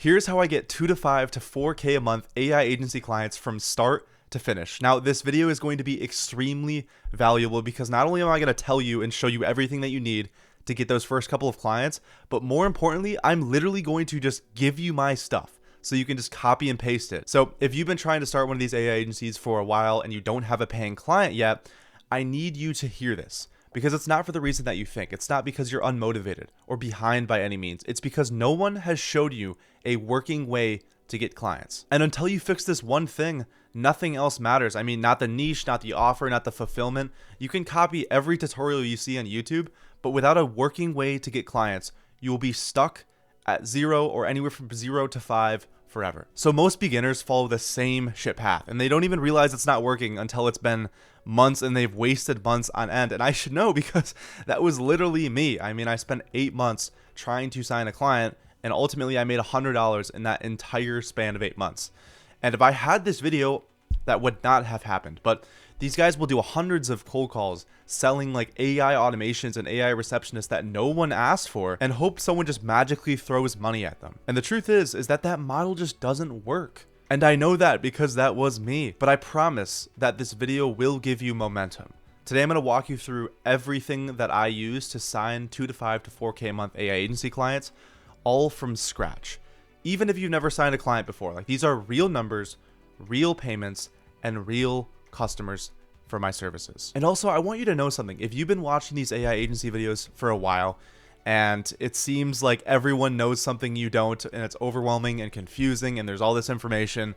Here's how I get 2 to 5 to 4K a month AI agency clients from start to finish. Now, this video is going to be extremely valuable because not only am I going to tell you and show you everything that you need to get those first couple of clients, but more importantly, I'm literally going to just give you my stuff so you can just copy and paste it. So if you've been trying to start one of these AI agencies for a while and you don't have a paying client yet, I need you to hear this. Because it's not for the reason that you think. It's not because you're unmotivated or behind by any means. It's because no one has showed you a working way to get clients. And until you fix this one thing, nothing else matters. I mean, not the niche, not the offer, not the fulfillment. You can copy every tutorial you see on YouTube, but without a working way to get clients, you will be stuck at 0 or anywhere from 0 to 5 forever. So most beginners follow the same shit path and they don't even realize it's not working until it's been months and they've wasted months on end. And I should know because that was literally me. I mean, I spent 8 months trying to sign a client and ultimately I made $100 in that entire span of 8 months. And if I had this video, that would not have happened. But these guys will do hundreds of cold calls selling like AI automations and AI receptionists that no one asked for and hope someone just magically throws money at them. And the truth is that model just doesn't work. And I know that because that was me, but I promise that this video will give you momentum. Today I'm going to walk you through everything that I use to sign 2 to 5 to 4K a month AI agency clients, all from scratch. Even if you've never signed a client before, like these are real numbers, real payments, and real customers for my services. And also I want you to know something. If you've been watching these AI agency videos for a while, and it seems like everyone knows something you don't, and it's overwhelming and confusing, and there's all this information,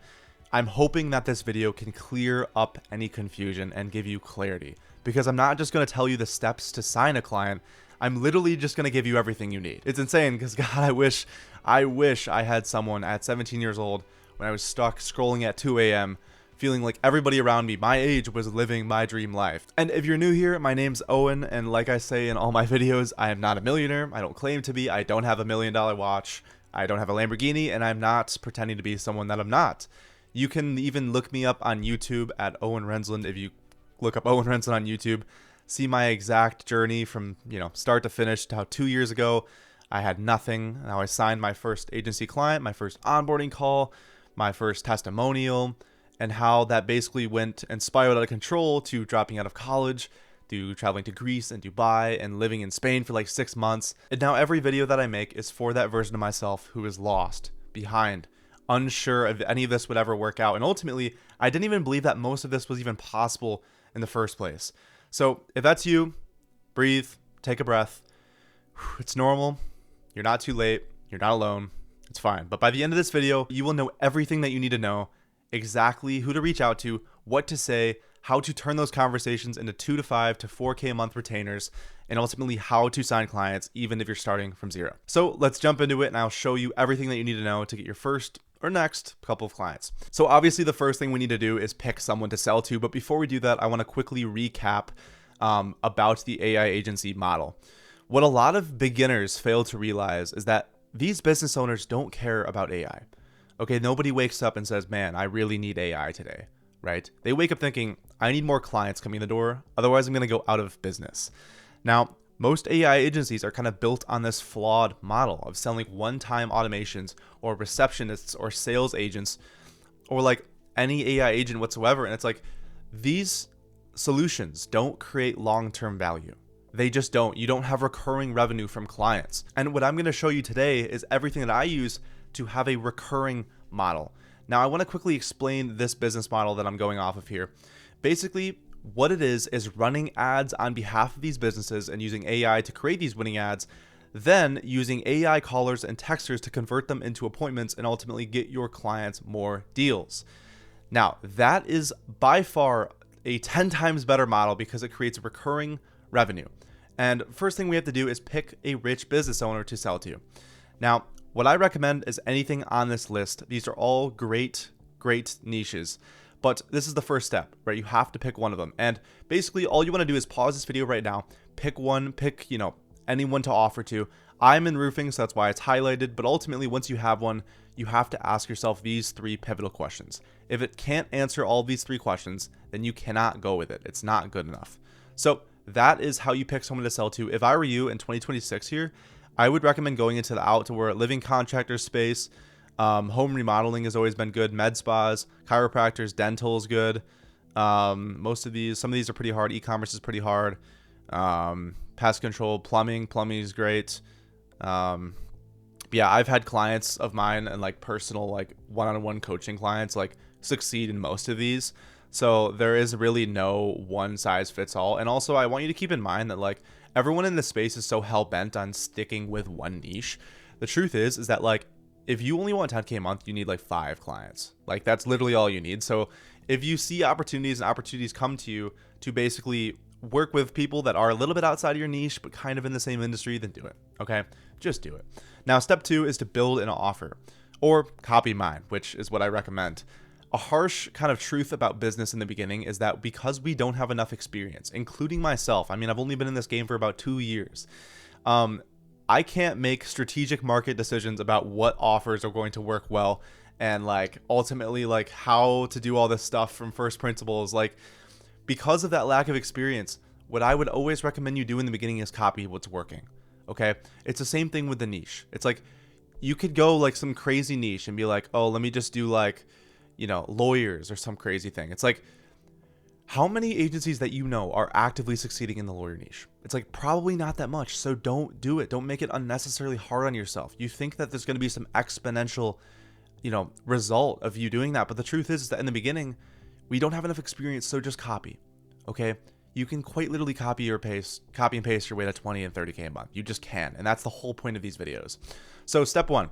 I'm hoping that this video can clear up any confusion and give you clarity. Because I'm not just going to tell you the steps to sign a client, I'm literally just going to give you everything you need. It's insane because God, I wish I had someone at 17 years old when I was stuck scrolling at 2 a.m. feeling like everybody around me my age was living my dream life. And if you're new here, my name's Owen, and like I say in all my videos, I am not a millionaire. I don't claim to be. I don't have $1 million watch. I don't have a Lamborghini, and I'm not pretending to be someone that I'm not. You can even look me up on YouTube at Owen Rensland. If you look up Owen Rensland on YouTube, see my exact journey from, start to finish to how 2 years ago I had nothing. Now I signed my first agency client, my first onboarding call, my first testimonial, and how that basically went and spiraled out of control to dropping out of college, to traveling to Greece and Dubai and living in Spain for like 6 months. And now every video that I make is for that version of myself who is lost, behind, unsure if any of this would ever work out. And ultimately, I didn't even believe that most of this was even possible in the first place. So if that's you, breathe, take a breath. It's normal. You're not too late. You're not alone. It's fine. But by the end of this video, you will know everything that you need to know, exactly who to reach out to, what to say, how to turn those conversations into 2 to 5 to 4K a month retainers, and ultimately how to sign clients even if you're starting from 0. So let's jump into it and I'll show you everything that you need to know to get your first or next couple of clients. So obviously the first thing we need to do is pick someone to sell to, but before we do that, I want to quickly recap about the AI agency model. What a lot of beginners fail to realize is that these business owners don't care about AI. Okay, nobody wakes up and says, man, I really need AI today, right? They wake up thinking, I need more clients coming in the door, otherwise I'm going to go out of business. Now, most AI agencies are kind of built on this flawed model of selling one-time automations or receptionists or sales agents or like any AI agent whatsoever. And it's like, these solutions don't create long-term value. They just don't. You don't have recurring revenue from clients. And what I'm going to show you today is everything that I use to have a recurring model. Now, I want to quickly explain this business model that I'm going off of here. Basically, what it is running ads on behalf of these businesses and using AI to create these winning ads, then using AI callers and texters to convert them into appointments and ultimately get your clients more deals. Now, that is by far a 10 times better model because it creates recurring revenue. And first thing we have to do is pick a rich business owner to sell to. Now, what I recommend is anything on this list. These are all great niches, but this is the first step, right? You have to pick one of them. And basically all you want to do is pause this video right now, pick one, pick, anyone to offer to. I'm in roofing, so that's why it's highlighted, but ultimately once you have one, you have to ask yourself these 3 pivotal questions. If it can't answer all these 3 questions, then you cannot go with it. It's not good enough. So that is how you pick someone to sell to. If I were you in 2026 here, I would recommend going into the outdoor living contractor space, Home remodeling has always been good. Med spas, chiropractors, dental is good. Some of these are pretty hard. E-commerce is pretty hard. Pest control, plumbing is great. Yeah, I've had clients of mine and like personal, like one-on-one coaching clients, like succeed in most of these. So there is really no one size fits all. And also I want you to keep in mind that like everyone in this space is so hell bent on sticking with one niche. The truth is that like, if you only want 10K a month, you need like 5 clients. Like that's literally all you need. So if you see opportunities and opportunities come to you to basically work with people that are a little bit outside of your niche, but kind of in the same industry, then do it. Okay. Just do it. Now, step 2 is to build an offer or copy mine, which is what I recommend. A harsh kind of truth about business in the beginning is that because we don't have enough experience, including myself, I mean, I've only been in this game for about 2 years. I can't make strategic market decisions about what offers are going to work well and like ultimately like how to do all this stuff from first principles. Like because of that lack of experience, what I would always recommend you do in the beginning is copy what's working. Okay. It's the same thing with the niche. It's like you could go like some crazy niche and be like, oh, let me just do like, lawyers or some crazy thing. It's like, how many agencies that you know are actively succeeding in the lawyer niche? It's like probably not that much. So don't do it. Don't make it unnecessarily hard on yourself. You think that there's going to be some exponential, result of you doing that. But the truth is that in the beginning, we don't have enough experience. So just copy. Okay. You can quite literally copy and paste your way to 20 and 30K a month. You just can. And that's the whole point of these videos. So step 1,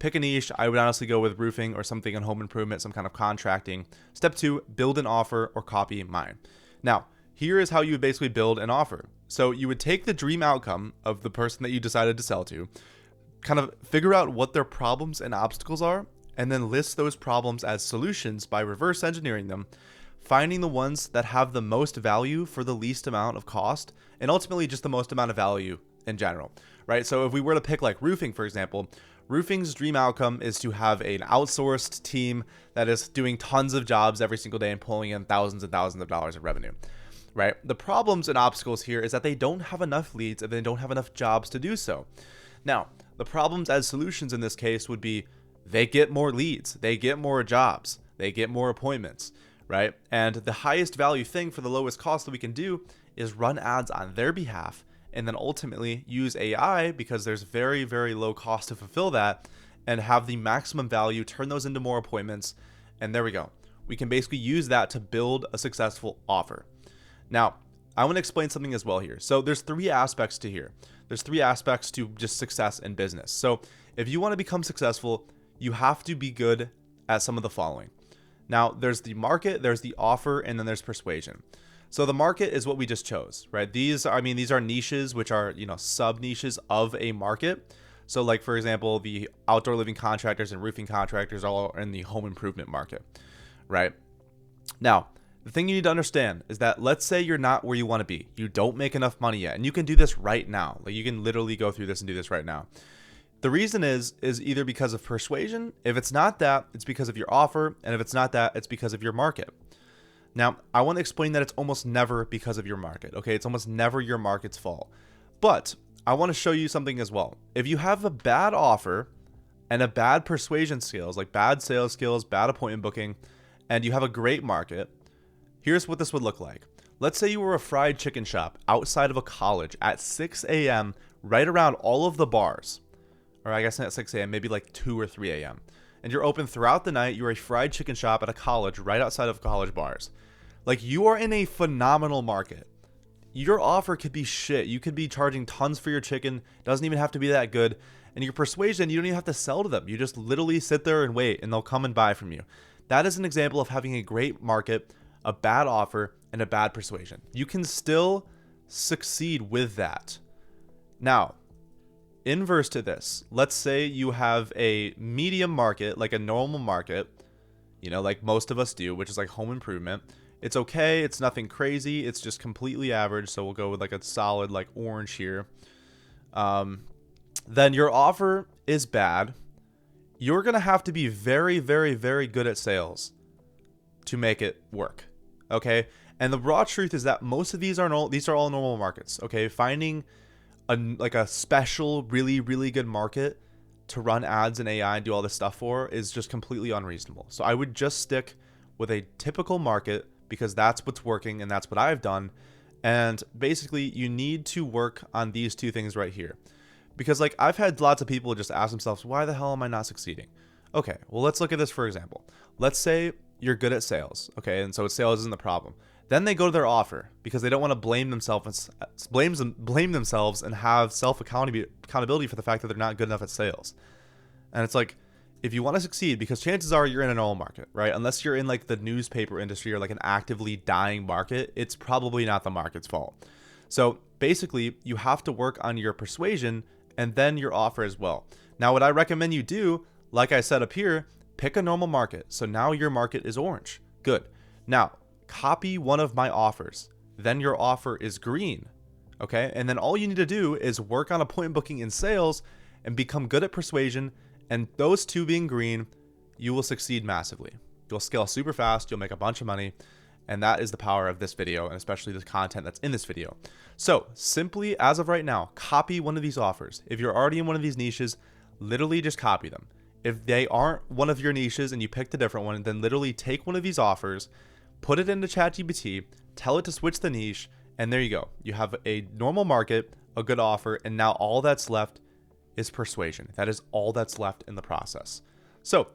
pick a niche. I would honestly go with roofing or something in home improvement, some kind of contracting. Step 2, build an offer or copy mine. Now, here is how you would basically build an offer. So you would take the dream outcome of the person that you decided to sell to, kind of figure out what their problems and obstacles are, and then list those problems as solutions by reverse engineering them, finding the ones that have the most value for the least amount of cost, and ultimately just the most amount of value in general, right? So if we were to pick like roofing, for example, roofing's dream outcome is to have an outsourced team that is doing tons of jobs every single day and pulling in thousands and thousands of dollars of revenue, right? The problems and obstacles here is that they don't have enough leads and they don't have enough jobs to do so. Now, the problems as solutions in this case would be they get more leads, they get more jobs, they get more appointments, right? And the highest value thing for the lowest cost that we can do is run ads on their behalf and then ultimately use AI because there's very, very low cost to fulfill that and have the maximum value, turn those into more appointments. And there we go. We can basically use that to build a successful offer. Now, I want to explain something as well here. So there's 3 aspects to here. There's 3 aspects to just success in business. So if you want to become successful, you have to be good at some of the following. Now, there's the market, there's the offer, and then there's persuasion. So the market is what we just chose, right? These are niches, which are, sub niches of a market. So like, for example, the outdoor living contractors and roofing contractors are all in the home improvement market, right? Now, the thing you need to understand is that let's say you're not where you want to be. You don't make enough money yet. And you can do this right now. Like you can literally go through this and do this right now. The reason is either because of persuasion. If it's not that, it's because of your offer. And if it's not that, it's because of your market. Now, I want to explain that it's almost never because of your market. Okay, it's almost never your market's fault. But I want to show you something as well. If you have a bad offer and a bad persuasion skills, like bad sales skills, bad appointment booking, and you have a great market, here's what this would look like. Let's say you were a fried chicken shop outside of a college at 6 a.m., right around all of the bars. Or I guess not at 6 a.m., maybe like 2 or 3 a.m. And you're open throughout the night. You're a fried chicken shop at a college right outside of college bars. Like you are in a phenomenal market. Your offer could be shit. You could be charging tons for your chicken. Doesn't even have to be that good. And your persuasion, you don't even have to sell to them. You just literally sit there and wait and they'll come and buy from you. That is an example of having a great market, a bad offer, and a bad persuasion. You can still succeed with that. Now, inverse to this, let's say you have a medium market, like a normal market, like most of us do, which is like home improvement. It's okay. It's nothing crazy. It's just completely average. So we'll go with like a solid like orange here. Then your offer is bad. You're going to have to be very, very, very good at sales to make it work. Okay. And the raw truth is that most of these are all normal markets. Okay. Finding a special, really, really good market to run ads in AI and do all this stuff for is just completely unreasonable. So I would just stick with a typical market because that's what's working and that's what I've done. And basically you need to work on these two things right here. Because like I've had lots of people just ask themselves, why the hell am I not succeeding? Okay, well, let's look at this for example. Let's say you're good at sales, okay, and so sales isn't the problem. Then they go to their offer because they don't want to blame themselves and have self-accountability for the fact that they're not good enough at sales. And it's like, if you want to succeed, because chances are you're in a normal market, right? Unless you're in like the newspaper industry or like an actively dying market, it's probably not the market's fault. So basically, you have to work on your persuasion and then your offer as well. Now, what I recommend you do, like I said up here, pick a normal market. So now your market is orange. Good. Now, copy one of my offers. Then your offer is green. Okay. And then all you need to do is work on appointment booking in sales and become good at persuasion. And those two being green, you will succeed massively. You'll scale super fast. You'll make a bunch of money. And that is the power of this video, and especially the content that's in this video. So simply, as of right now, copy one of these offers. If you're already in one of these niches, literally just copy them. If they aren't one of your niches and you picked a different one, then literally take one of these offers, put it into ChatGPT, tell it to switch the niche, and there you go. You have a normal market, a good offer, and now all that's left is persuasion. That is all that's left in the process. So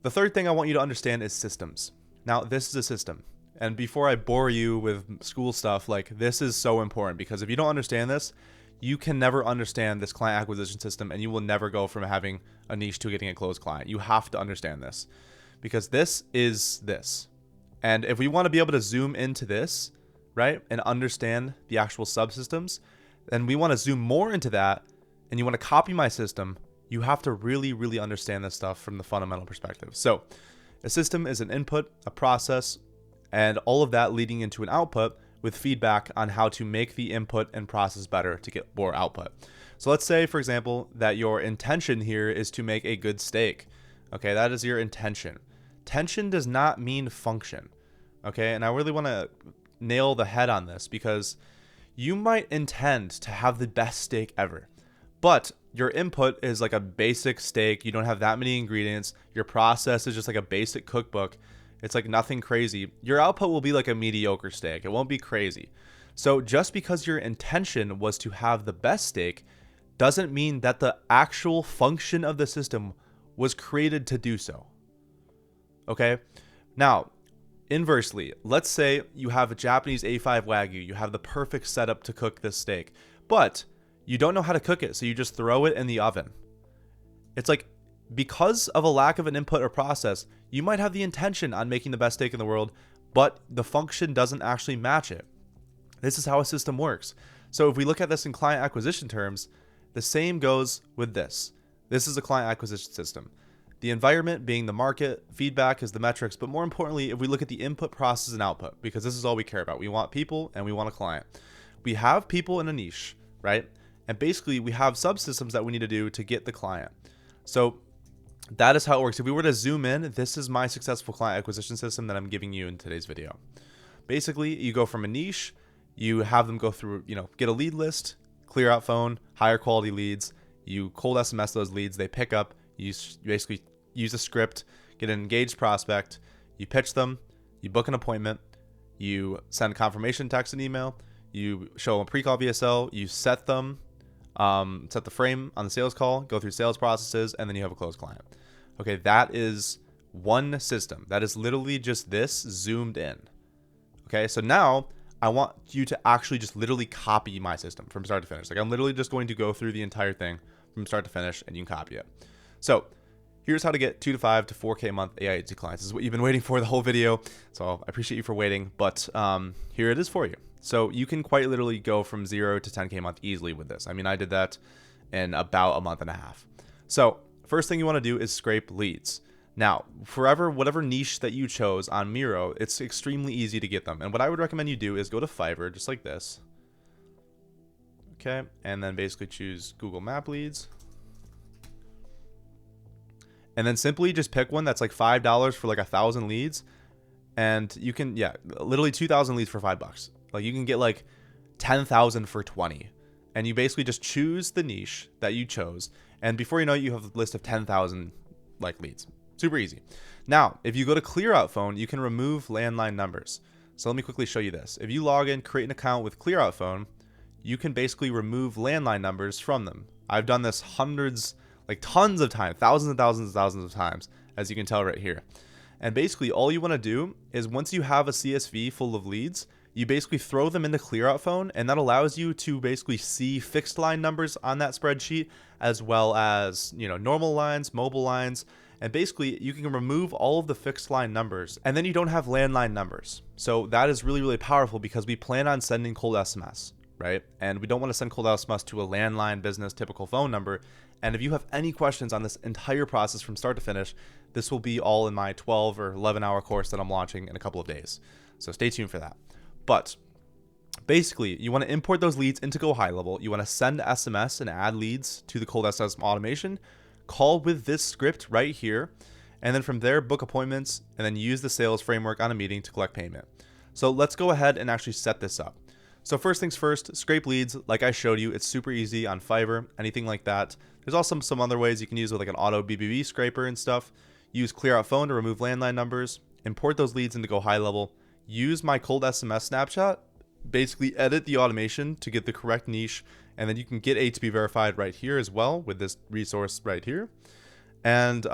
the third thing I want you to understand is systems. Now, this is a system. And before I bore you with school stuff, like this is so important because if you don't understand this, you can never understand this client acquisition system and you will never go from having a niche to getting a closed client. You have to understand this because this is this. And if we want to be able to zoom into this, right, and understand the actual subsystems, then we want to zoom more into that and you want to copy my system, you have to really, really understand this stuff from the fundamental perspective. So a system is an input, a process, and all of that leading into an output with feedback on how to make the input and process better to get more output. So let's say, for example, that your intention here is to make a good steak. Okay, that is your intention. Tension does not mean function. Okay, and I really want to nail the head on this because you might intend to have the best steak ever, but your input is like a basic steak. You don't have that many ingredients. Your process is just like a basic cookbook. It's like nothing crazy. Your output will be like a mediocre steak. It won't be crazy. So just because your intention was to have the best steak doesn't mean that the actual function of the system was created to do so. Okay? Now, inversely, let's say you have a Japanese A5 Wagyu. You have the perfect setup to cook this steak, but you don't know how to cook it, so you just throw it in the oven. It's like, because of a lack of an input or process, you might have the intention on making the best steak in the world, but the function doesn't actually match it. This is how a system works. So if we look at this in client acquisition terms, the same goes with this. This is a client acquisition system. The environment being the market, feedback is the metrics, but more importantly, if we look at the input, process, and output, because this is all we care about. We want people and we want a client. We have people in a niche, right? And basically we have subsystems that we need to do to get the client. So that is how it works. If we were to zoom in, this is my successful client acquisition system that I'm giving you in today's video. Basically, you go from a niche, you have them go through, get a lead list, clear out phone, higher quality leads, you cold SMS those leads, they pick up, you basically use a script, get an engaged prospect, you pitch them, you book an appointment, you send confirmation text and email, you show a pre-call VSL, you set them, set the frame on the sales call, go through sales processes, and then you have a closed client. Okay, that is one system. That is literally just this zoomed in. Okay, so now I want you to actually just literally copy my system from start to finish. Like I'm literally just going to go through the entire thing from start to finish and you can copy it. So here's how to get 2 to 5 to 4K a month AI agency clients. This is what you've been waiting for the whole video. So I appreciate you for waiting, but here it is for you. So you can quite literally go from 0 to 10K a month easily with this. I mean, I did that in about a month and a half. So first thing you want to do is scrape leads. Now, whatever niche that you chose on Miro, it's extremely easy to get them. And what I would recommend you do is go to Fiverr, just like this. Okay, and then basically choose Google Map Leads. And then simply just pick one that's like $5 for like 1,000 leads. And you can, literally 2,000 leads for $5. Like you can get like 10,000 for 20. and you basically just choose the niche that you chose. And before you know it, you have a list of 10,000 like leads. Super easy. Now, if you go to clear out phone, you can remove landline numbers. So let me quickly show you this. If you log in, create an account with clear out phone, you can basically remove landline numbers from them. I've done this hundreds, like tons of times, thousands and thousands and thousands of times, as you can tell right here. And basically all you want to do is once you have a CSV full of leads, you basically throw them into clear out phone, and that allows you to basically see fixed line numbers on that spreadsheet, as well as, normal lines, mobile lines. And basically you can remove all of the fixed line numbers, and then you don't have landline numbers. So that is really, really powerful because we plan on sending cold SMS, right? And we don't want to send cold SMS to a landline business typical phone number. And if you have any questions on this entire process from start to finish, this will be all in my 12 or 11-hour course that I'm launching in a couple of days. So stay tuned for that. But basically, you want to import those leads into GoHighLevel. You want to send SMS and add leads to the cold SMS automation. Call with this script right here. And then from there, book appointments and then use the sales framework on a meeting to collect payment. So let's go ahead and actually set this up. So first things first, scrape leads. Like I showed you, it's super easy on Fiverr, anything like that. There's also some other ways you can use with like an auto BBB scraper and stuff. Use clear out phone to remove landline numbers. Import those leads into GoHighLevel. Use my cold SMS snapshot. Basically edit the automation to get the correct niche. And then you can get A to be verified right here as well with this resource right here. And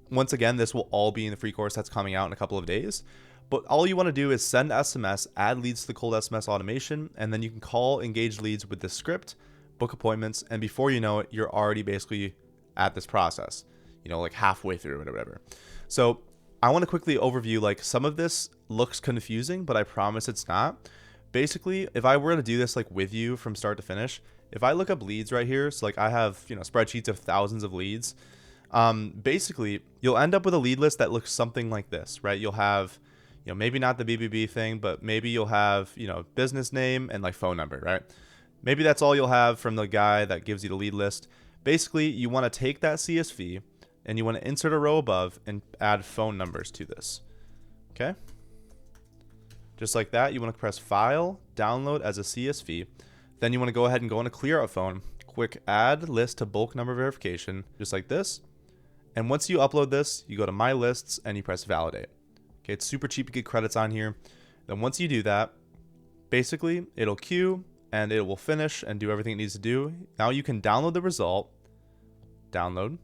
once again, this will all be in the free course that's coming out in a couple of days. But all you want to do is send SMS, add leads to the cold SMS automation, and then you can call engaged leads with this script, book appointments, and before you know it, you're already basically at this process, like halfway through it or whatever. So I want to quickly overview, like some of this looks confusing, but I promise it's not. Basically, if I were to do this like with you from start to finish, if I look up leads right here, so like I have, spreadsheets of thousands of leads, basically you'll end up with a lead list that looks something like this, right? You'll have, maybe not the BBB thing, but maybe you'll have, business name and like phone number, right? Maybe that's all you'll have from the guy that gives you the lead list. Basically, you want to take that CSV and you want to insert a row above and add phone numbers to this. Okay. Just like that, you want to press File, Download as a CSV. Then you want to go ahead and go into Clear Out Phone, quick Add List to Bulk Number Verification, just like this. And once you upload this, you go to My Lists and you press Validate. Okay, it's super cheap to get credits on here. Then once you do that, basically it'll queue and it will finish and do everything it needs to do. Now you can download the result. Download.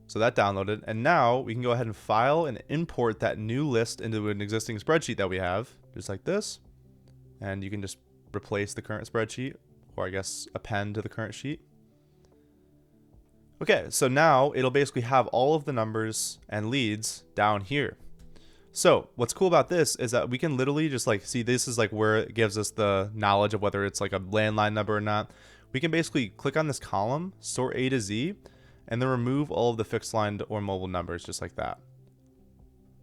So that downloaded, and now we can go ahead and file and import that new list into an existing spreadsheet that we have, just like this. And you can just replace the current spreadsheet, or I guess append to the current sheet. Okay, so now it'll basically have all of the numbers and leads down here. So what's cool about this is that we can literally just like see, this is like where it gives us the knowledge of whether it's like a landline number or not. We can basically click on this column, sort A to Z, and then remove all of the fixed line or mobile numbers just like that.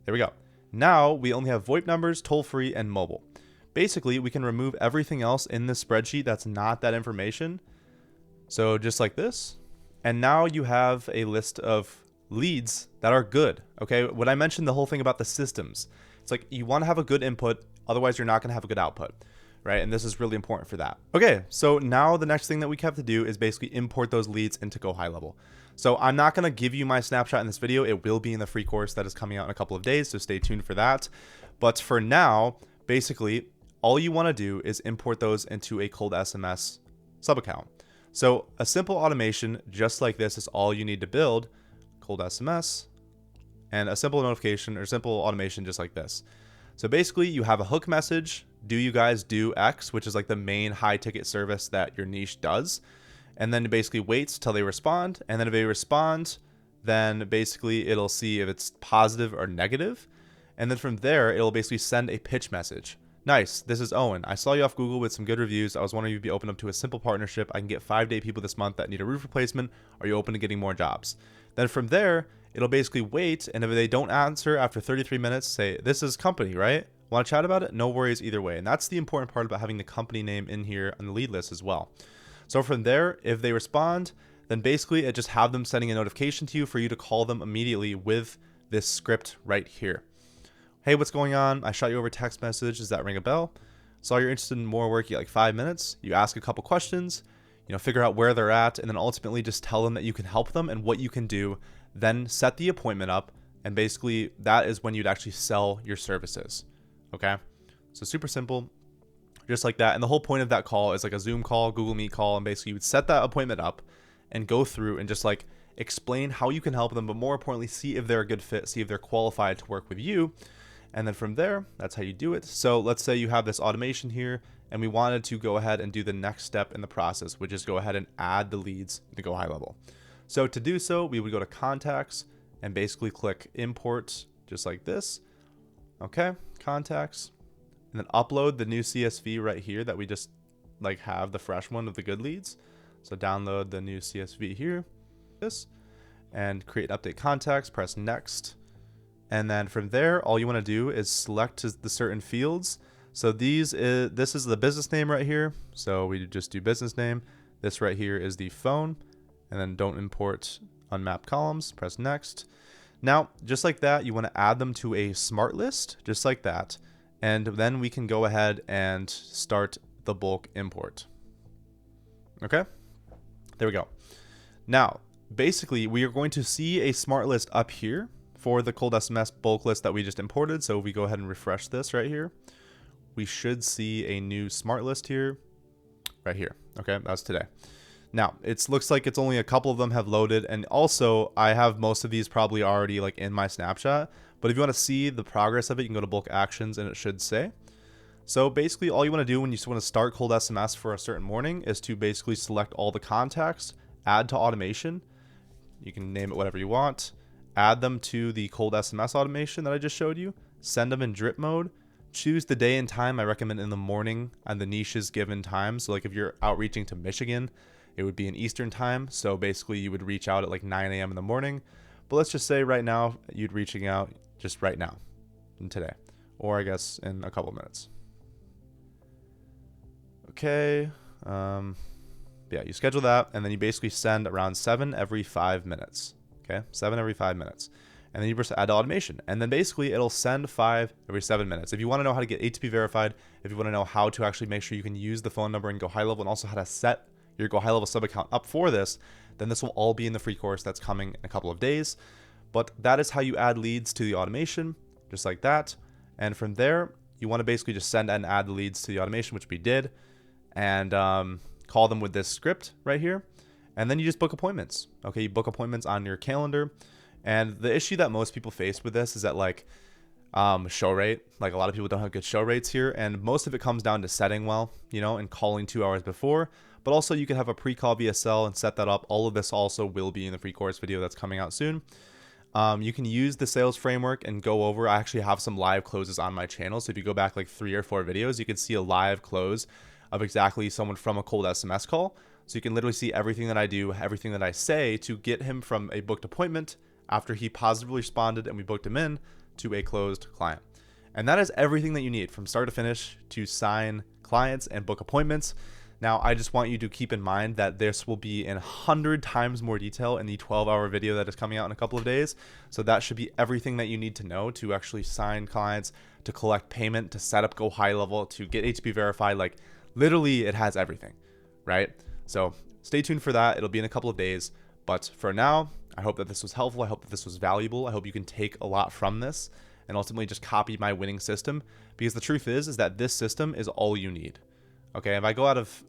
There we go. Now we only have VoIP numbers, toll-free, and mobile. Basically, we can remove everything else in this spreadsheet that's not that information. So just like this. And now you have a list of leads that are good. Okay, when I mentioned the whole thing about the systems, it's like you want to have a good input, otherwise you're not going to have a good output. Right? And this is really important for that. Okay, so now the next thing that we have to do is basically import those leads into GoHighLevel. So I'm not going to give you my snapshot in this video. It will be in the free course that is coming out in a couple of days, so stay tuned for that. But for now, basically, all you want to do is import those into a cold SMS sub-account. So a simple automation just like this is all you need to build, cold SMS, and a simple notification or simple automation just like this. So basically, you have a hook message, do you guys do X, which is like the main high ticket service that your niche does. And then it basically waits till they respond. And then if they respond, then basically it'll see if it's positive or negative. And then from there, it'll basically send a pitch message. Nice, this is Owen. I saw you off Google with some good reviews. I was wondering if you'd be open up to a simple partnership. I can get 5-day people this month that need a roof replacement. Are you open to getting more jobs? Then from there, it'll basically wait. And if they don't answer after 33 minutes, say, this is company, right? Want to chat about it? No worries either way. And that's the important part about having the company name in here on the lead list as well. So from there, if they respond, then basically it just have them sending a notification to you for you to call them immediately with this script right here. Hey, what's going on? I shot you over text message. Does that ring a bell? Saw you're interested in more work, you get like 5 minutes. You ask a couple questions, figure out where they're at, and then ultimately just tell them that you can help them and what you can do. Then set the appointment up, and basically that is when you'd actually sell your services. Okay, so super simple, just like that. And the whole point of that call is like a Zoom call, Google Meet call, and basically you would set that appointment up and go through and just like explain how you can help them, but more importantly, see if they're a good fit, see if they're qualified to work with you. And then from there, that's how you do it. So let's say you have this automation here, and we wanted to go ahead and do the next step in the process, which is go ahead and add the leads to GoHighLevel. So to do so, we would go to contacts and basically click import, just like this. Okay, contacts, and then upload the new CSV right here that we just like have the fresh one of the good leads. So download the new CSV here, this, and create update contacts, press next. And then from there, all you want to do is select the certain fields. So this is the business name right here. So we just do business name. This right here is the phone, and then don't import unmapped columns, press next. Now, just like that, you want to add them to a smart list, just like that. And then we can go ahead and start the bulk import. Okay, there we go. Now, basically, we are going to see a smart list up here for the cold SMS bulk list that we just imported. So if we go ahead and refresh this right here, we should see a new smart list here, right here. Okay, that's today. Now, it looks like it's only a couple of them have loaded, and also I have most of these probably already like in my snapshot. But if you want to see the progress of it, you can go to bulk actions, and it should say. So basically, all you want to do when you just want to start cold SMS for a certain morning is to basically select all the contacts, add to automation. You can name it whatever you want. Add them to the cold SMS automation that I just showed you. Send them in drip mode. Choose the day and time. I recommend in the morning and the niches given time. So like if you're outreaching to Michigan, it would be in Eastern time. So basically you would reach out at like 9 a.m. in the morning. But let's just say right now you'd reaching out just right now and today, or I guess in a couple minutes. Okay. Yeah, you schedule that, and then you basically send around 7 every 5 minutes. Okay, 7 every 5 minutes. And then you just add automation. And then basically it'll send 5 every 7 minutes. If you want to know how to get ATP verified, if you want to know how to actually make sure you can use the phone number in GoHighLevel, and also how to set your GoHighLevel sub account up for this, then this will all be in the free course that's coming in a couple of days. But that is how you add leads to the automation, just like that. And from there, you want to basically just send and add the leads to the automation, which we did, and call them with this script right here. And then you just book appointments. Okay, you book appointments on your calendar. And the issue that most people face with this is that like show rate, like a lot of people don't have good show rates here. And most of it comes down to setting well, and calling 2 hours before. But also you can have a pre-call VSL and set that up. All of this also will be in the free course video that's coming out soon. You can use the sales framework and go over. I actually have some live closes on my channel. So if you go back like 3 or 4 videos, you can see a live close of exactly someone from a cold SMS call. So you can literally see everything that I do, everything that I say to get him from a booked appointment after he positively responded and we booked him in to a closed client. And that is everything that you need from start to finish to sign clients and book appointments. Now, I just want you to keep in mind that this will be in 100 times more detail in the 12-hour video that is coming out in a couple of days. So that should be everything that you need to know to actually sign clients, to collect payment, to set up GoHighLevel, to get HTTP verified. Like literally it has everything, right? So stay tuned for that. It'll be in a couple of days. But for now, I hope that this was helpful. I hope that this was valuable. I hope you can take a lot from this and ultimately just copy my winning system, because the truth is that this system is all you need. Okay, if I go out of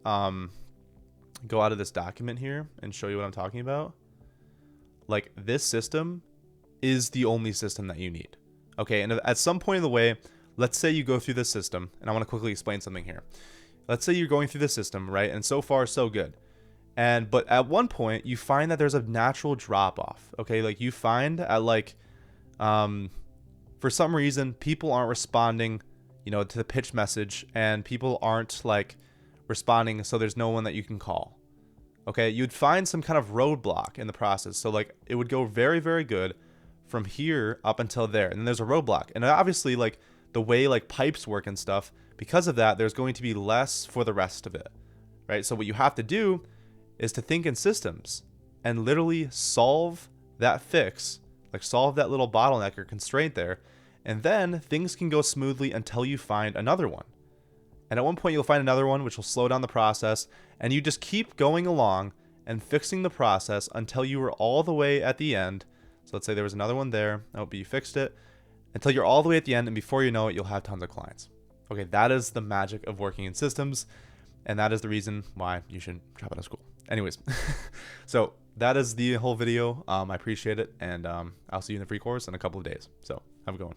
this document here and show you what I'm talking about, like this system is the only system that you need. Okay, and at some point in the way, let's say you go through this system, and I want to quickly explain something here. Let's say you're going through the system, right? And so far, so good. But at one point, you find that there's a natural drop off. Okay, like you find at like, for some reason, people aren't responding, to the pitch message, and people aren't like responding. So there's no one that you can call. Okay, you'd find some kind of roadblock in the process. So like it would go very, very good from here up until there, and then there's a roadblock. And obviously, like the way like pipes work and stuff, because of that, there's going to be less for the rest of it, right? So what you have to do is to think in systems and literally solve that fix, like solve that little bottleneck or constraint there, and then things can go smoothly until you find another one. And at one point you'll find another one which will slow down the process, and you just keep going along and fixing the process until you are all the way at the end. So let's say there was another one there. That would be you fixed it until you're all the way at the end, and before you know it, you'll have tons of clients. Okay, that is the magic of working in systems, and that is the reason why you should drop out of school. Anyways, so that is the whole video. I appreciate it, and I'll see you in the free course in a couple of days. So have a good one.